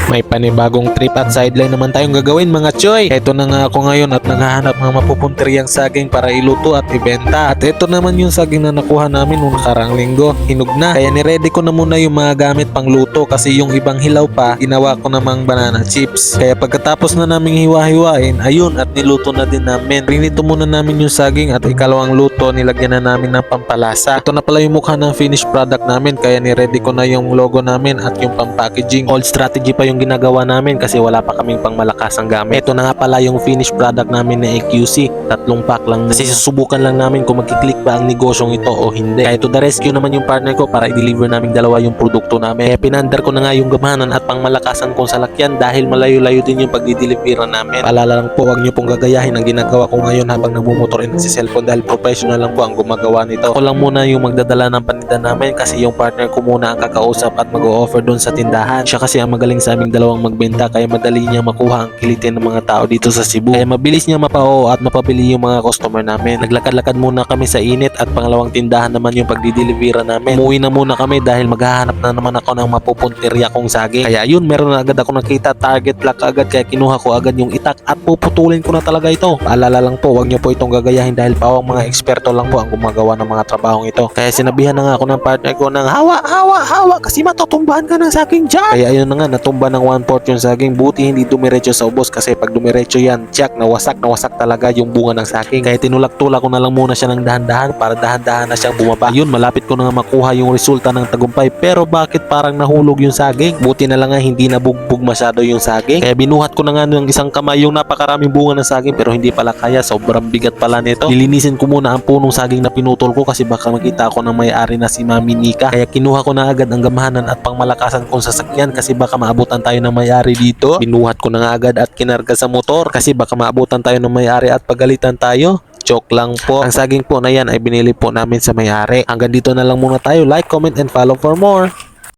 May panibagong trip at sideline naman tayong gagawin mga choy. Ito na nga ako ngayon at naghahanap ng mapupuntiryang saging para iluto at ibenta. At ito naman yung saging na nakuha namin noong nakarang linggo. Hinog na. Kaya niready ko na muna yung mga gamit pang luto kasi yung ibang hilaw pa ginawa ko namang banana chips. Kaya pagkatapos na naming hiwa-hiwain, ayun at niluto na din namin. Rinito muna namin yung saging at ikalawang luto nilagyan na namin ng pampalasa. Ito na pala yung mukha ng finished product namin kaya niready ko na yung logo namin at yung pampackaging. Old strategy pa yung ginagawa namin kasi wala pa kaming pangmalakasang gamit. Ito na nga pala yung finished product namin na EQC. 3 pack lang. Kasi susubukan lang namin kung magkiklik ba ang negosyong ito o hindi. Kaya to the rescue naman yung partner ko para i-deliver namin dalawa yung produkto namin. Kaya pinandar ko na nga yung gamahanan at pangmalakasan kong salakyan dahil malayo-layo din yung pagdi-deliveran namin. Paalala lang po, huwag nyo pong gagayahin ang ginagawa ko ngayon habang nagmumotor in si cellphone dahil professional lang po ang gumagawa nito. Ako lang muna yung magdadala ng paninda namin kasi yung partner ko muna ang kakausap at mag-o-offer doon sa tindahan. Siya kasi ang magaling sa aming dalawang magbenta kaya madali niya makuha ang kilitin ng mga tao dito sa Cebu. Kaya mabilis niya mapao at mapabili yung mga customer namin. Naglakad-lakad muna kami sa init at pangalawang tindahan naman yung pagdidelivera namin. Umuwi na muna kami dahil maghahanap na naman ako ng mapupuntirya kong saging. Kaya ayun, meron na agad ako nakita, target lock agad kaya kinuha ko agad yung itak at puputulin ko na talaga ito. Paalala lang po, huwag niyo po itong gagayahin dahil pawang mga eksperto lang po ang gumagawa ng mga trabahong ito. Kaya sinabihan na nga ako ng partner ko ng hawa kasi matutumbahan ka ng saging dyan. Kaya ayun na nga, natumba ng 1/4 yung saging. Buti hindi dumiretso sa ubos kasi pag dumiretso yan, tiyak nawasak talaga yung bunga ng saging. Kaya tinulak-tulak ko na lang muna siya ng dahan-dahan para dahan-dahan na siyang bumaba. Yun, malapit ko na nga makuha yung resulta ng tagumpay pero bakit parang nahulog yung saging? Buti na lang nga hindi nabugbog masyado yung saging. Kaya binuhat ko na nga ng isang kamay yung napakaraming bunga ng saging pero hindi pala kaya, sobrang bigat pala nito. Lilinisin ko muna ang punong saging na pinutol ko kasi baka makita ko ng may-ari na si Mami Nika. Kaya kinuha ko na agad ang gamahanan at pangmalakasan kong sasakyan kasi baka maabutan tayo ng may-ari dito. Binuhat ko na nga agad at kinarga sa motor kasi baka maabutan tayo ng may-ari at pagalitan tayo. Joke lang po. Ang saging po na yan ay binili po namin sa may-ari. Hanggang dito na lang muna tayo. Like, comment, and follow for more.